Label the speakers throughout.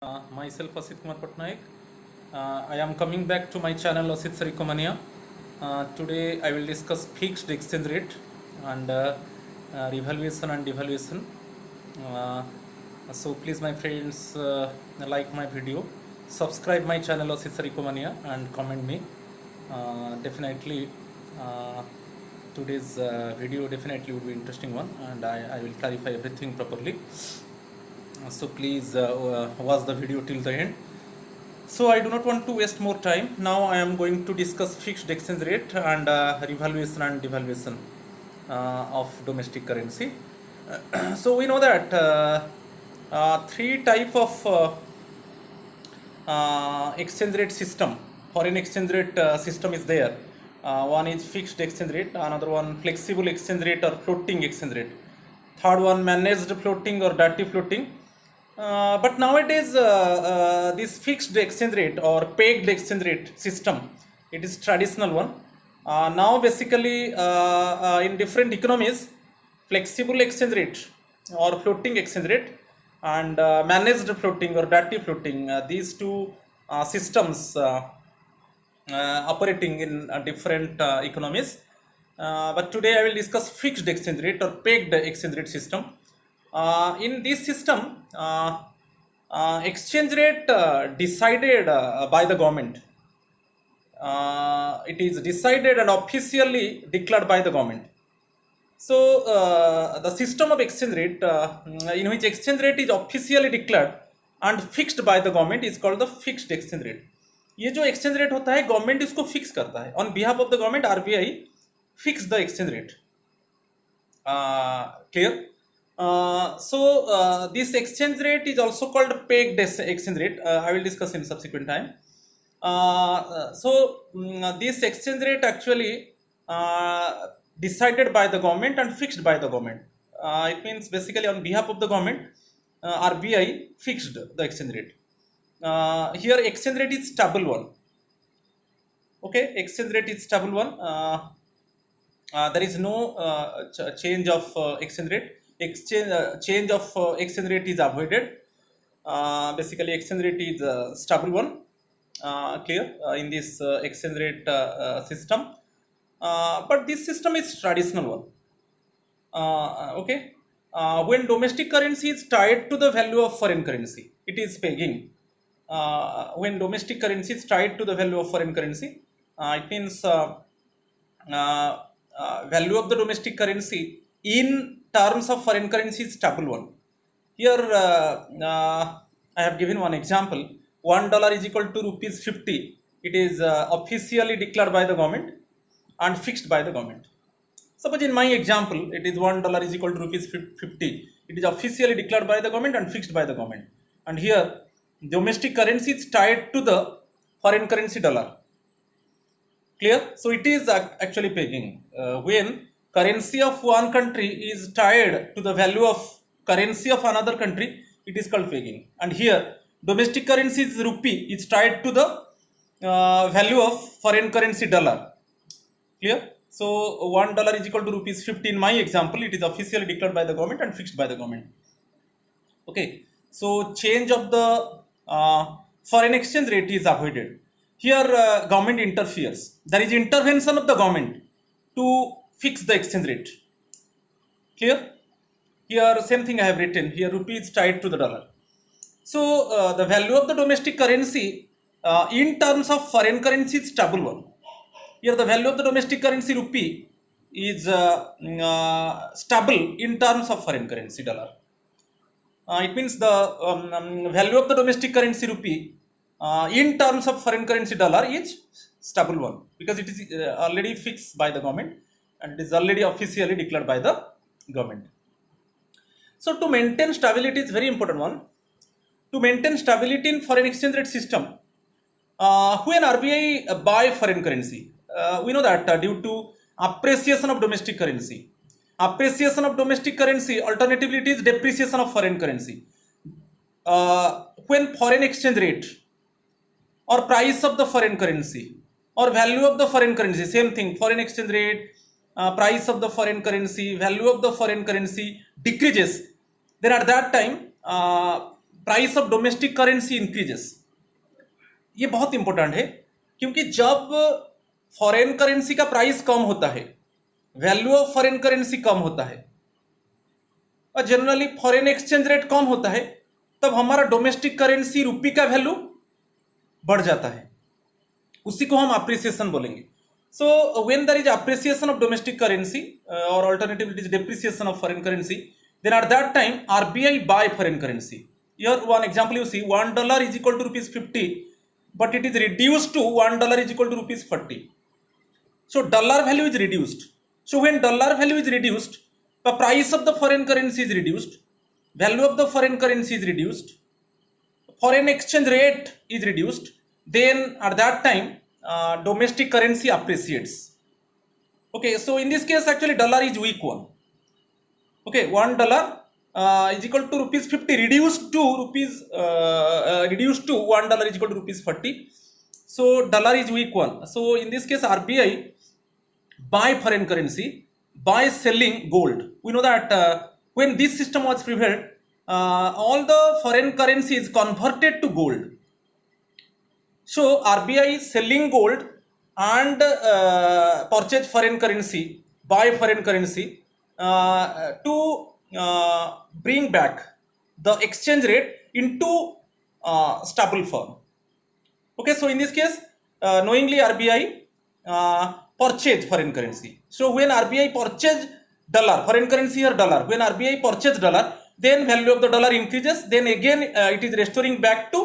Speaker 1: Myself Asit Kumar Patnaik. I am coming back to my channel Asit Saricomania. Today I will discuss fixed exchange rate and revaluation and devaluation. Uh, so please my friends, like my video, subscribe my channel Asit Saricomania and comment me. Definitely today's video definitely would be interesting one, and I will clarify everything properly. So please watch the video till the end. So I do not want to waste more time. Now I am going to discuss fixed exchange rate and revaluation and devaluation of domestic currency. So we know that three type of exchange rate system, foreign exchange rate system is there. One is fixed exchange rate, another one flexible exchange rate or floating exchange rate. Third one managed floating or dirty floating. But nowadays, this fixed exchange rate or pegged exchange rate system, it is traditional one. Now, basically, in different economies, flexible exchange rate or floating exchange rate and managed floating or dirty floating, these two systems operating in different economies. But today I will discuss fixed exchange rate or pegged exchange rate system. In this system, exchange rate decided by the government. It is decided and officially declared by the government. So the system of exchange rate in which exchange rate is officially declared and fixed by the government is called the fixed exchange rate. ये जो exchange rate होता है government इसको fix करता है on behalf of the government. RBI fix the exchange rate. Clear? So this exchange rate is also called pegged exchange rate. I will discuss in subsequent time. This exchange rate actually decided by the government and fixed by the government. It means basically on behalf of the government, RBI fixed the exchange rate. Here exchange rate is stable one. Okay, exchange rate is stable one. There is no change of exchange rate. Change of exchange rate is avoided. Basically exchange rate is stable one. Clear in this exchange rate system. But this system is traditional one. Okay, when domestic currency is tied to the value of foreign currency, it is pegging. When domestic currency is tied to the value of foreign currency, it means value of the domestic currency in terms of foreign currency is stable one. Here I have given one example. $1 is equal to rupees 50. It is officially declared by the government and fixed by the government. Suppose in my example, it is $1 is equal to rupees 50. It is officially declared by the government and fixed by the government. And here, domestic currency is tied to the foreign currency dollar. Clear? So it is actually pegging. When currency of one country is tied to the value of currency of another country, it is called pegging. And here, domestic currency is rupee is tied to the value of foreign currency dollar. Clear? So $1 is equal to rupees 50 in my example. It is officially declared by the government and fixed by the government. Okay. So change of the foreign exchange rate is avoided. Here government interferes. There is intervention of the government to fix the exchange rate. Clear? Here same thing I have written. Here rupee is tied to the dollar. So the value of the domestic currency in terms of foreign currency is stable one. Here the value of the domestic currency rupee is stable in terms of foreign currency dollar. It means the value of the domestic currency rupee in terms of foreign currency dollar is stable one, because it is already fixed by the government and it is already officially declared by the government. So to maintain stability is very important one. To maintain stability in foreign exchange rate system, when RBI buy foreign currency, we know that due to appreciation of domestic currency, alternatively it is depreciation of foreign currency. When foreign exchange rate or price of the foreign currency or value of the foreign currency, same thing, foreign exchange rate, price of the foreign currency, value of the foreign currency decreases, then at that time price of domestic currency increases. ये बहुत important है, क्योंकि जब foreign currency का price कम होता है, value of foreign currency कम होता है और जनरली फॉरेन एक्सचेंज रेट कम होता है, तब हमारा डोमेस्टिक करेंसी रुपी का वैल्यू बढ़ जाता है। उसी को हम अप्रिसिएशन बोलेंगे। So when there is appreciation of domestic currency और alternative it is depreciation of foreign currency, then at that time RBI buy foreign currency. Here one example you see, $1 is equal to rupees 50, but it is reduced to $1 is equal to rupees 40. So dollar value is reduced. So when dollar value is reduced, the price of the foreign currency is reduced, value of the foreign currency is reduced, foreign exchange rate is reduced, then at that time domestic currency appreciates. Okay, so in this case actually dollar is weak one. Okay, $1 is equal to rupees 50 reduced to $1 is equal to rupees 40. So dollar is weak one. So in this case RBI buy foreign currency by selling gold. We know that when this system was prevailed, all the foreign currency is converted to gold. So RBI is selling gold and purchase foreign currency, buy foreign currency to bring back the exchange rate into stable form. Okay, so in this case knowingly RBI purchase foreign currency. So when RBI purchase dollar, foreign currency or dollar, when RBI purchase dollar, then value of the dollar increases, then again it is restoring back to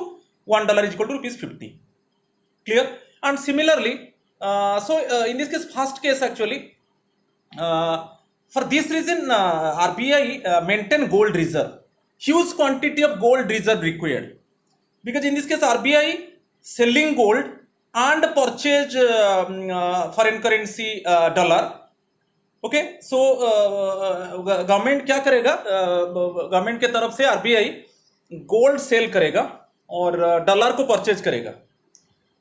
Speaker 1: $1 is equal to rupees 50. Clear? And similarly in this case first case actually for this reason RBI maintain gold reserve, huge quantity of gold reserve required, because in this case RBI selling gold and purchase foreign currency dollar. Okay, so government क्या करेगा, government के तरफ से RBI gold cell करेगा और dollar को purchase करेगा।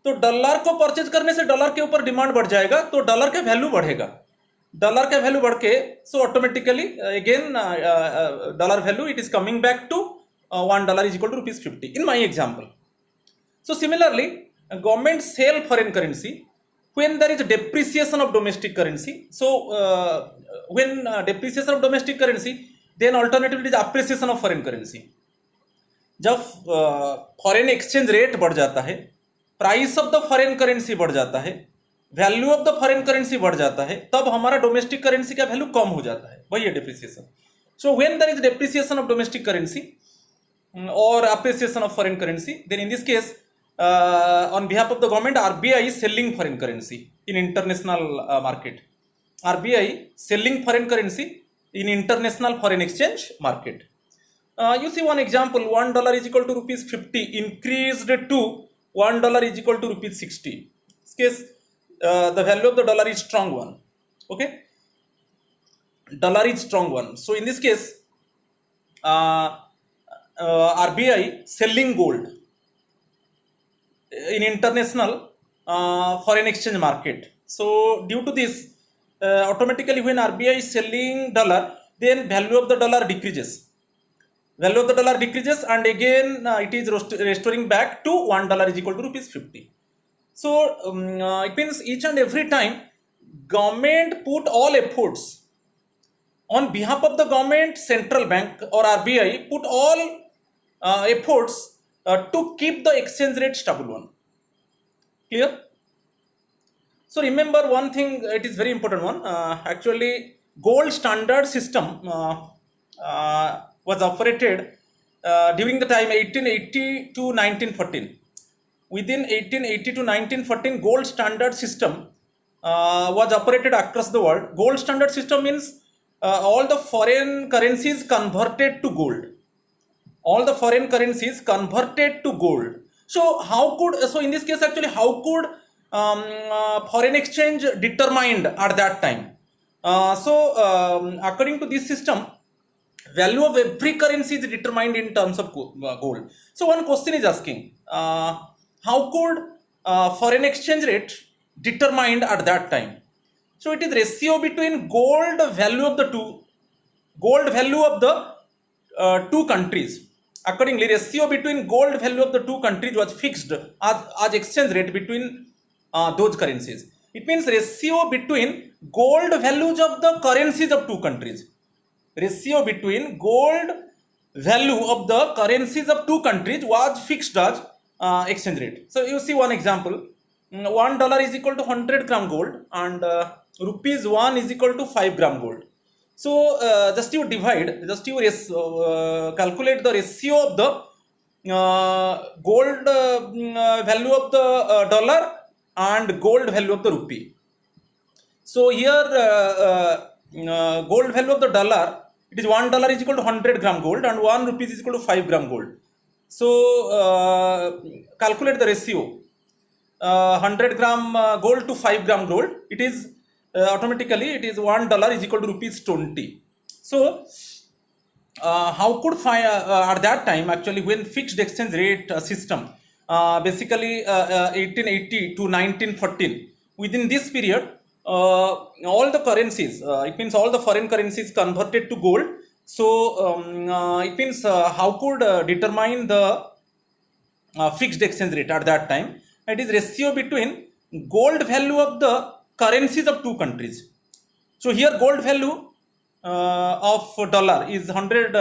Speaker 1: तो डॉलर को परचेज करने से डॉलर के ऊपर डिमांड बढ़ जाएगा, तो डॉलर का वैल्यू बढ़ेगा। डॉलर का वैल्यू बढ़ के so automatically again dollar value it is coming back to $1 is equal to rupees 50 in my example. So similarly government sell foreign currency when there is a depreciation of domestic currency. So when depreciation of domestic currency, then alternatively it is appreciation of foreign currency. जब foreign exchange rate बढ़ जाता है, price of the foreign currency बढ़ जाता है, value of the foreign currency बढ़ जाता है, तब हमारा डोमेस्टिक करेंसी का वैल्यू कम हो जाता है, वही है depreciation. So when there is depreciation of domestic currency और appreciation of foreign currency, then in this case on behalf of the government RBI is selling foreign currency in international market. RBI selling foreign currency in international foreign exchange market. You see one example, $1 is equal to rupees 50 increased to $1 is equal to rupees 60. In this case the value of the dollar is strong one. Okay, dollar is strong one. So in this case RBI selling gold in international foreign exchange market. So due to this automatically when RBI is selling dollar, then value of the dollar decreases, value of the dollar decreases, and again it is restoring back to $1 is equal to rupees 50. So it means each and every time government put all efforts on behalf of the government, central bank or RBI put all efforts to keep the exchange rate stable one. Clear? So remember one thing, it is very important one. Actually gold standard system was operated during the time 1880 to 1914. Within 1880 to 1914 gold standard system was operated across the world. Gold standard system means all the foreign currencies converted to gold. All the foreign currencies converted to gold. So how could, so in this case actually how could foreign exchange determined at that time? According to this system, value of every currency is determined in terms of gold. So one question is asking, how could foreign exchange rate determined at that time? So it is ratio between gold value of the two, gold value of the two countries. Accordingly, ratio between gold value of the two countries was fixed as exchange rate between those currencies. It means ratio between gold values of the currencies of two countries. Ratio between gold value of the currencies of two countries was fixed as exchange rate. So you see one example. $1 is equal to 100 gram gold, and rupees 1 is equal to 5 gram gold. So just you divide, just you calculate the ratio of the gold value of the dollar and gold value of the rupee. So here gold value of the dollar, it is $1 is equal to 100 gram gold, and 1 rupees is equal to 5 gram gold. So calculate the ratio. 100 gram gold to 5 gram gold, it is automatically it is $1 is equal to rupees 20. So how could find at that time, actually, when fixed exchange rate system, basically 1880 to 1914, within this period, all the currencies, it means all the foreign currencies converted to gold. So it means how could determine the fixed exchange rate at that time? It is ratio between gold value of the currencies of two countries. So here gold value of dollar is 100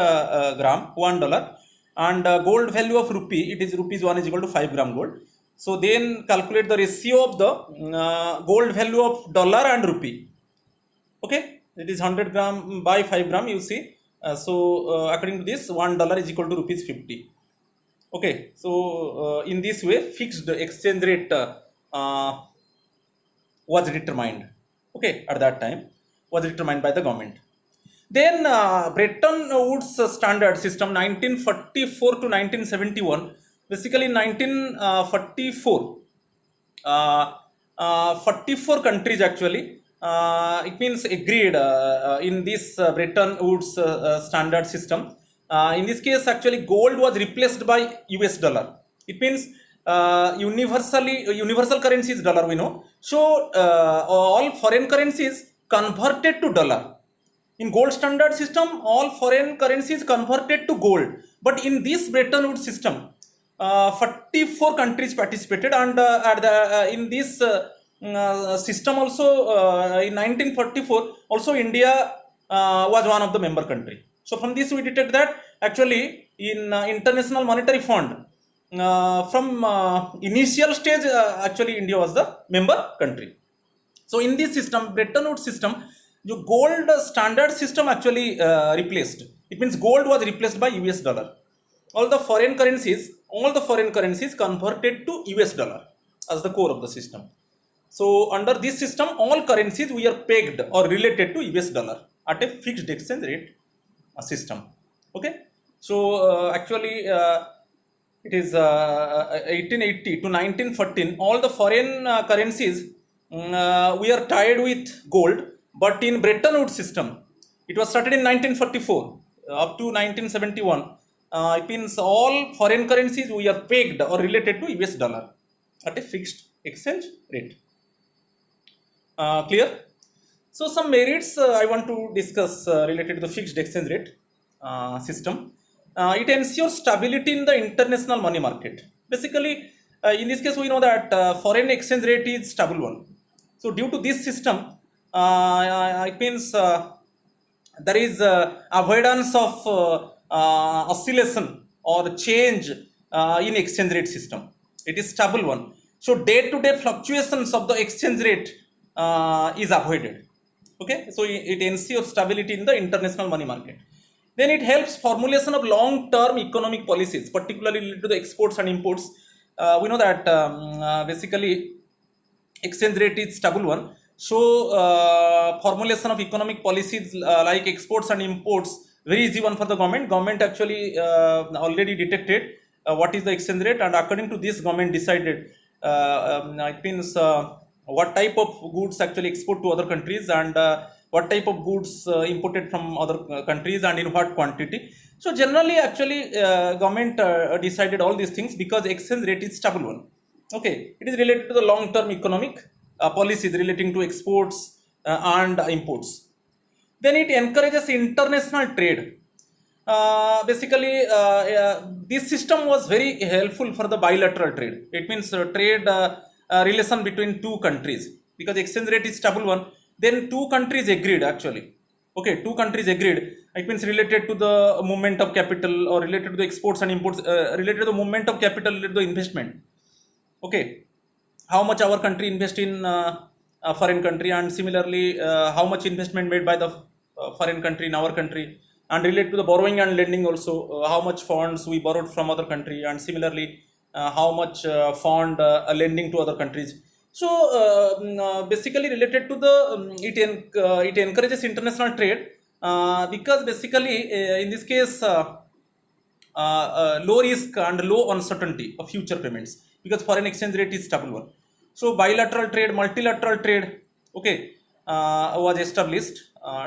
Speaker 1: gram, $1, and gold value of rupee, it is rupees 1 is equal to 5 gram gold. So then calculate the ratio of the gold value of dollar and rupee. Okay, it is 100 gram by 5 gram, you see. So according to this, $1 is equal to rupees 50. Okay, so in this way, fixed exchange rate was determined. Okay, at that time was determined by the government. Then Bretton Woods standard system 1944 to 1971. Basically, 1944, 44 countries actually. It means agreed in this Bretton Woods standard system. In this case, actually, gold was replaced by US dollar. It means universal currency is dollar, we know. So all foreign currencies converted to dollar. In gold standard system, all foreign currencies converted to gold. But in this Bretton Woods system, 44 countries participated, and in this system also, in 1944, also India was one of the member country. So from this we detect that actually in International Monetary Fund, from initial stage, actually India was the member country. So in this system, Bretton Woods system, the gold standard system actually replaced. It means gold was replaced by US dollar. All the foreign currencies converted to US dollar as the core of the system. So under this system, all currencies we are pegged or related to US dollar at a fixed exchange rate system. Okay. So actually it is 1880 to 1914, all the foreign currencies we are tied with gold. But in Bretton Woods system, it was started in 1944 up to 1971. It means all foreign currencies we are pegged or related to US dollar at a fixed exchange rate. Clear? So some merits I want to discuss related to the fixed exchange rate system. It ensures stability in the international money market. Basically, in this case, we know that foreign exchange rate is stable one. So due to this system, it means there is avoidance of oscillation or change in exchange rate system. It is stable one. So day-to-day fluctuations of the exchange rate is avoided. Okay, so it ensures stability in the international money market. Then it helps formulation of long-term economic policies, particularly related to the exports and imports. We know that basically exchange rate is stable one. So formulation of economic policies like exports and imports, very easy one for the government. Government actually already detected what is the exchange rate, and according to this, government decided it means what type of goods actually export to other countries, and what type of goods imported from other countries, and in what quantity. So generally, actually, government decided all these things because exchange rate is stable one. Okay, it is related to the long-term economic policies relating to exports and imports. Then it encourages international trade. basically this system was very helpful for the bilateral trade. It means trade relation between two countries, because exchange rate is stable one. Then two countries agreed actually. Okay, two countries agreed. It means related to the movement of capital, or related to the exports and imports, related to the movement of capital, related to the investment. Okay, how much our country invest in a foreign country, and similarly how much investment made by the foreign country in our country, and relate to the borrowing and lending also, how much funds we borrowed from other country, and similarly how much fund lending to other countries. So basically related to the it encourages international trade, because basically in this case low risk and low uncertainty of future payments, because foreign exchange rate is stable one. So bilateral trade, multilateral trade, okay, was established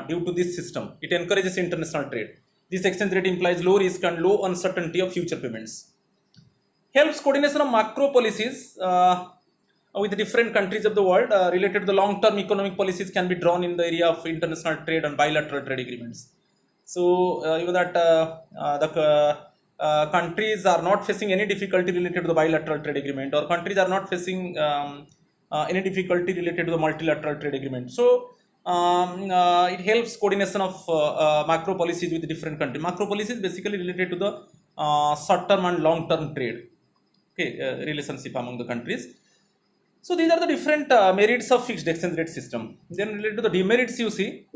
Speaker 1: due to this system. It encourages international trade. This exchange rate implies low risk and low uncertainty of future payments. Helps coordination of macro policies with different countries of the world, related to the long-term economic policies can be drawn in the area of international trade and bilateral trade agreements. So you know that the countries are not facing any difficulty related to the bilateral trade agreement, or countries are not facing any difficulty related to the multilateral trade agreement. So it helps coordination of macro policies with different countries. Macro policies basically related to the short-term and long-term trade, okay, relationship among the countries. So these are the different merits of fixed exchange rate system. Then related to the demerits, you see,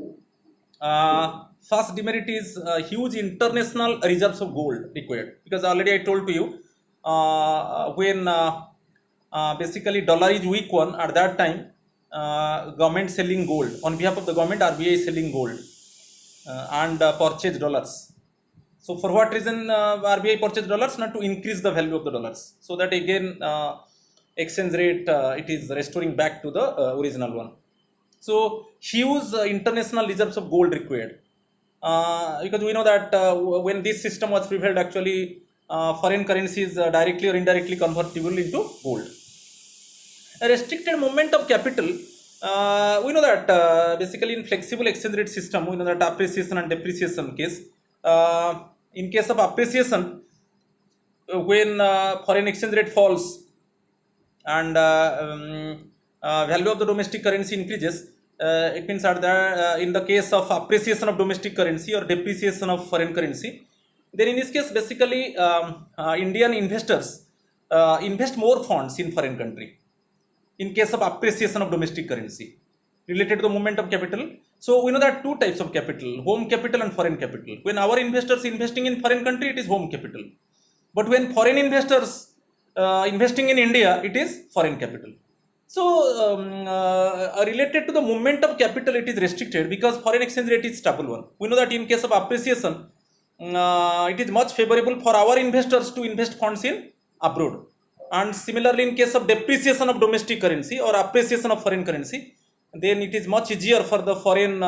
Speaker 1: first demerit is huge international reserves of gold required, because already I told to you when basically dollar is weak one, at that time government selling gold on behalf of the government, RBI is selling gold and purchase dollars. So for what reason RBI purchase dollars? Not to increase the value of the dollars, so that again exchange rate it is restoring back to the original one. So huge international reserves of gold required, because we know that when this system was prevailed, actually foreign currencies directly or indirectly convertible into gold. A restricted movement of capital, we know that basically in flexible exchange rate system, we know that appreciation and depreciation case. In case of appreciation, when foreign exchange rate falls and value of the domestic currency increases, it means that in the case of appreciation of domestic currency or depreciation of foreign currency, then in this case basically Indian investors invest more funds in foreign country in case of appreciation of domestic currency related to the movement of capital. So we know that two types of capital, home capital and foreign capital. When our investors investing in foreign country, it is home capital, but when foreign investors investing in India, it is foreign capital. So related to the movement of capital, it is restricted because foreign exchange rate is stable one. We know that in case of appreciation, it is much favorable for our investors to invest funds in abroad, and similarly in case of depreciation of domestic currency or appreciation of foreign currency, then it is much easier for the foreign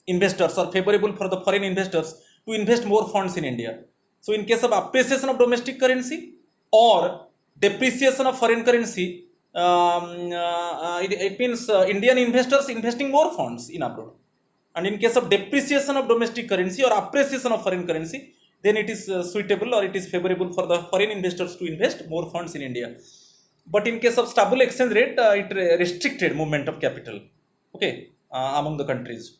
Speaker 1: investors, or favorable for the foreign investors to invest more funds in India. So in case of appreciation of domestic currency or depreciation of foreign currency, it means Indian investors investing more funds in abroad. And in case of depreciation of domestic currency or appreciation of foreign currency, then it is suitable or it is favorable for the foreign investors to invest more funds in India. But in case of stable exchange rate, it restricted movement of capital, okay, among the countries.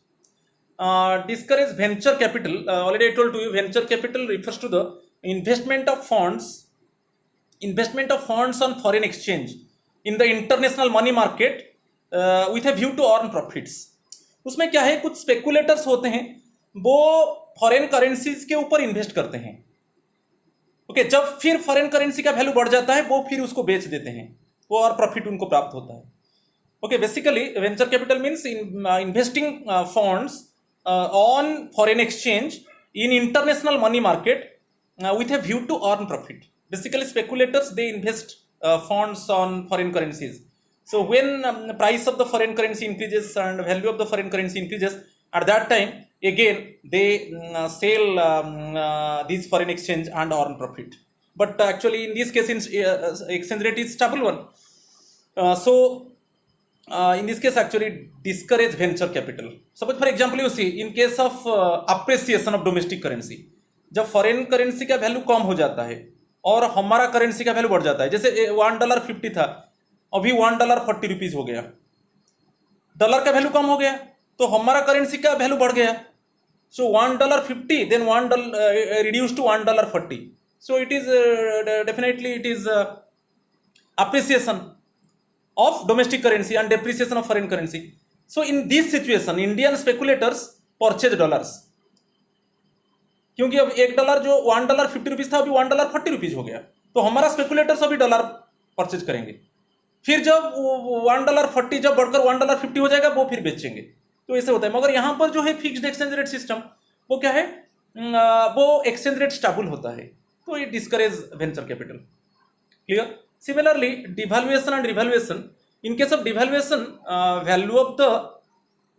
Speaker 1: Discourage venture capital. Already I told you, venture capital refers to the investment of funds on foreign exchange in the international money market with a view to earn profits. उसमें क्या है, कुछ speculators होते हैं, वो foreign currencies के ऊपर invest करते हैं, ओके, जब फिर फॉरेन करेंसी का वैल्यू बढ़ जाता है, वो फिर उसको बेच देते हैं, वो और प्रॉफिट उनको प्राप्त होता है. Okay, basically venture capital means investing funds on foreign exchange in international money market with a view to earn profit. Basically, speculators, they invest funds on foreign currencies. So when the price of the foreign currency increases and value of the foreign currency increases, at that time again they sell these foreign exchange and earn profit. But actually in this case, exchange rate is stable one. So in this case actually discourage venture capital. Suppose for example you see in case of appreciation of domestic currency, जब foreign currency का value कम हो जाता है और हमारा currency का value बढ़ जाता है, जैसे $1.50 था, अभी $1.40 हो गया, डॉलर का वैल्यू कम हो गया तो हमारा करेंसी का वैल्यू बढ़ गया. So $1.50 then $1 reduced to $1.40. So it is definitely it is appreciation of domestic currency and depreciation of foreign currency. So in this situation, Indian speculators purchase dollars. क्योंकि अब $1 जो $1.50 था अभी $1.40 हो गया, तो हमारा स्पेकुलेटर्स अभी डॉलर परचेज करेंगे. फिर जब $1.40 जब बढ़कर $1.50 हो जाएगा वो फिर बेचेंगे. तो ऐसे होता है. मगर यहाँ पर जो है फिक्स्ड एक्सचेंज रेट सिस्टम, वो क्या है, वो एक्सचेंज रेट स्टेबल होता है, तो ये discourage venture capital. Clear. Similarly devaluation and revaluation. In case of devaluation, value of the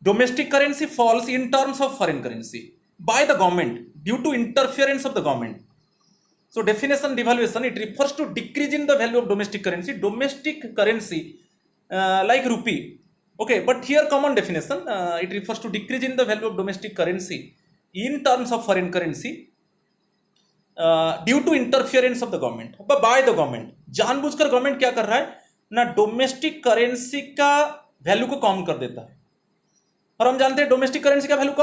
Speaker 1: domestic currency falls in terms of foreign currency by the government due to interference of the government. So definition devaluation, it refers to decrease in the value of domestic currency. Domestic currency like rupee. Okay, but here common definition, it refers to decrease in the value of domestic currency in terms of foreign currency due to interference of the government, by the government. जानबूझकर government क्या कर रहा है ना, domestic currency का value को कम कर देता है. और हम जानते हैं डोमेस्टिक करेंसी का वैल्यू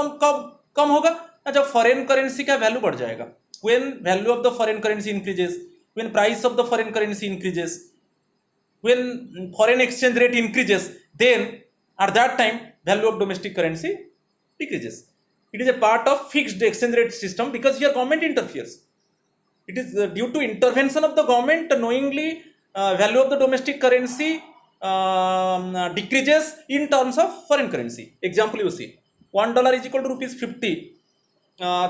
Speaker 1: कम होगा ना जब फॉरेन करेंसी का वैल्यू बढ़ जाएगा. When value of the foreign currency increases, when price of the foreign currency increases, when foreign exchange rate increases, then at that time value of domestic currency decreases. It is a part of fixed exchange rate system because here government interferes. It is due to intervention of the government knowingly value of the domestic currency decreases in terms of foreign currency. Example you see, $1 is equal to ₹50.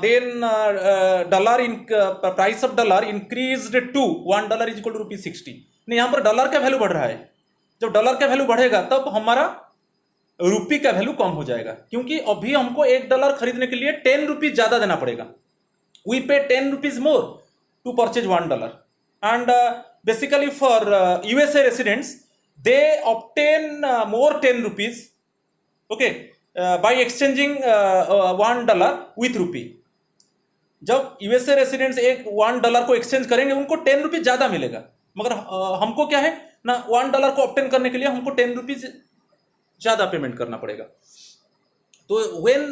Speaker 1: Then dollar in price of dollar increased to $1 is equal to ₹60. नहीं, यहाँ पर dollar का value बढ़ रहा है. जब dollar का value बढ़ेगा तब हमारा रुपी का वैल्यू कम हो जाएगा, क्योंकि अभी हमको $1 खरीदने के लिए ₹10 ज्यादा देना पड़ेगा. We pay ₹10 more to purchase $1. And basically for USA residents they obtain more ₹10, okay, by exchanging $1 with rupee. जब USA residents एक $1 को एक्सचेंज करेंगे उनको ₹10 ज्यादा मिलेगा, मगर हमको क्या है ना, $1 को ऑब्टेन करने के लिए हमको ₹10 ज्यादा पेमेंट करना पड़ेगा. तो when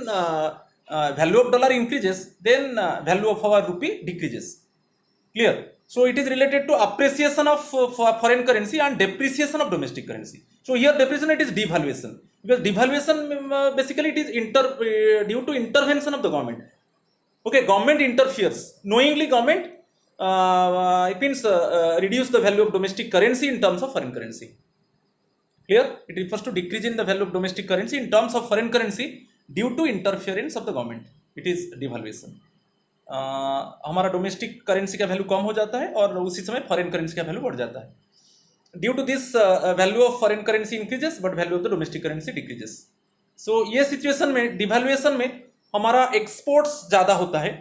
Speaker 1: value of dollar increases then value of our rupee decreases. Clear. So it is related to appreciation of foreign currency and depreciation of domestic currency. So here depreciation it is devaluation, because devaluation basically it is due to intervention of the government. Okay, government interferes knowingly. Government it means reduce the value of domestic currency in terms of foreign currency. Here it refers to decrease in the value of domestic currency in terms of foreign currency due to interference of the government. It is devaluation. हमारा domestic currency का value कम हो जाता है और उसी समय foreign currency का वैल्यू बढ़ जाता है. Due to this value of foreign currency increases but value of the domestic currency decreases. So ये सिचुएशन में डिवैल्यूएशन में हमारा एक्सपोर्ट्स ज़्यादा होता है.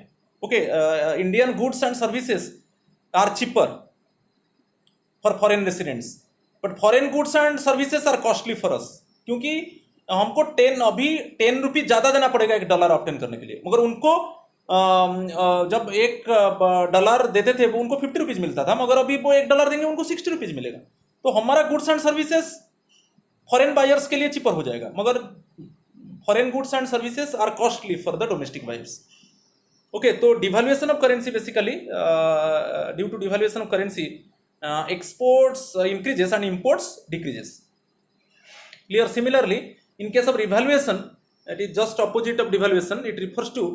Speaker 1: Okay, Indian goods and services are cheaper for foreign residents, but foreign goods and services are costly for us, क्योंकि हमको अभी ₹10 ज़्यादा देना पड़ेगा $1 ऑब्टेन करने के लिए, मगर उनको जब $1 देते थे वो उनको ₹50 मिलता था, मगर अभी वो $1 देंगे उनको ₹60 मिलेगा. तो हमारा goods and services foreign buyers के लिए चीपर हो जाएगा, मगर foreign goods and services are costly for the domestic buyers. Okay, तो devaluation of currency basically due to devaluation of currency exports increases and imports decreases. Clear. Similarly, in case of revaluation, it is just opposite of devaluation. It refers to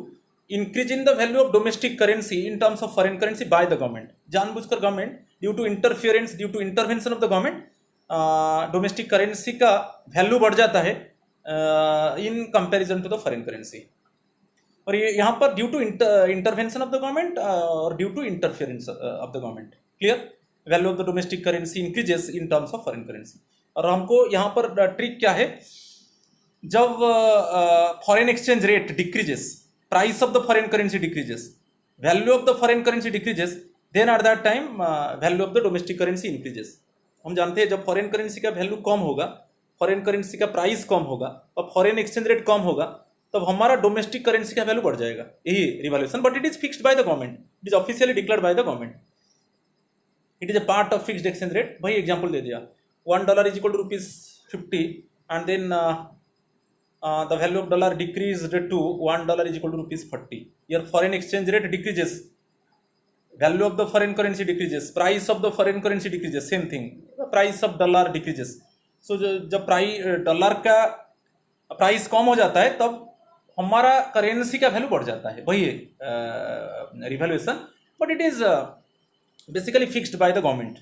Speaker 1: increase in the value of domestic currency in terms of foreign currency by the government. जानबूझकर government due to interference, due to intervention of the government, domestic currency का value बढ़ जाता है in comparison to the foreign currency. और ये यहाँ पर due to intervention of the government और due to interference of the government. Clear. Value of the domestic currency increases in terms of foreign currency. और हमको यहाँ पर ट्रिक क्या है, जब foreign exchange rate decreases, price of the foreign currency decreases, value of the foreign currency decreases, then at that time value of the domestic currency increases. हम जानते हैं जब फॉरेन करेंसी का वैल्यू कम होगा, फॉरेन करेंसी का price कम होगा और फॉरेन एक्सचेंज रेट कम होगा, तब हमारा डोमेस्टिक करेंसी का वैल्यू बढ़ जाएगा, यही revaluation, but it is fixed by the government, it is officially declared by the government, it is a part of fixed exchange rate. भाई एग्जाम्पल दे दिया, $1 is equal to ₹50 and then the value of dollar decreased to $1 is equal to ₹40. Your foreign exchange rate decreases, value of the foreign currency decreases, price of the foreign currency decreases, same thing, the price of dollar decreases. So जब price dollar का price कम हो जाता है तब हमारा currency का value बढ़ जाता है, वही revaluation, but it is basically fixed by the government,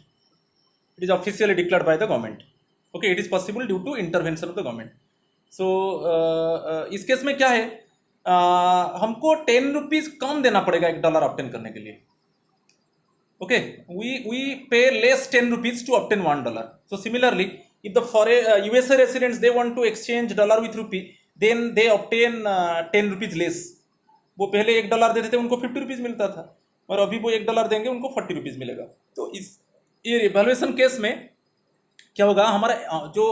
Speaker 1: it is officially declared by the government. Okay, it is possible due to intervention of the government. So इस केस में क्या है, हमको ₹10 कम देना पड़ेगा $1 ऑब्टेन करने के लिए. Okay, we pay less ₹10 to obtain $1. So similarly if the foreign USA residents they want to exchange dollar with rupee, then they obtain ₹10 less. वो पहले $1 देते थे उनको ₹50 मिलता था, और अभी वो $1 देंगे उनको ₹40 मिलेगा. तो इस ये रिवैल्यूएशन केस में क्या होगा, हमारा जो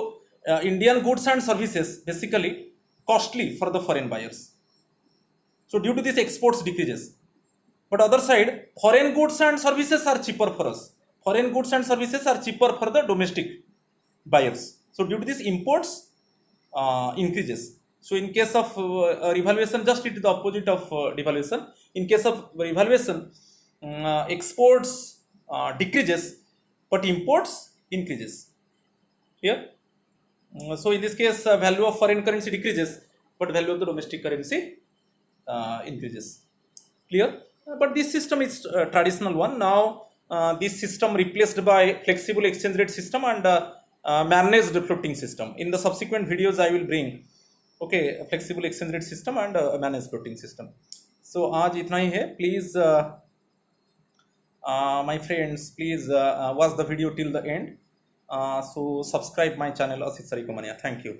Speaker 1: Indian goods and services basically costly for the foreign buyers, so due to this exports decreases, but other side foreign goods and services are cheaper for us, foreign goods and services are cheaper for the domestic buyers. So due to this imports increases. So in case of revaluation, just it is the opposite of devaluation. In case of revaluation, exports decreases but imports increases. Here, so in this case value of foreign currency decreases but value of the domestic currency increases. Clear? But this system is traditional one. Now this system replaced by flexible exchange rate system and managed floating system. In the subsequent videos I will bring okay flexible exchange rate system and managed floating system. So आज इतना ही है. Please my friends, please watch the video till the end. So subscribe my channel Asit Sarikoomania. Thank you.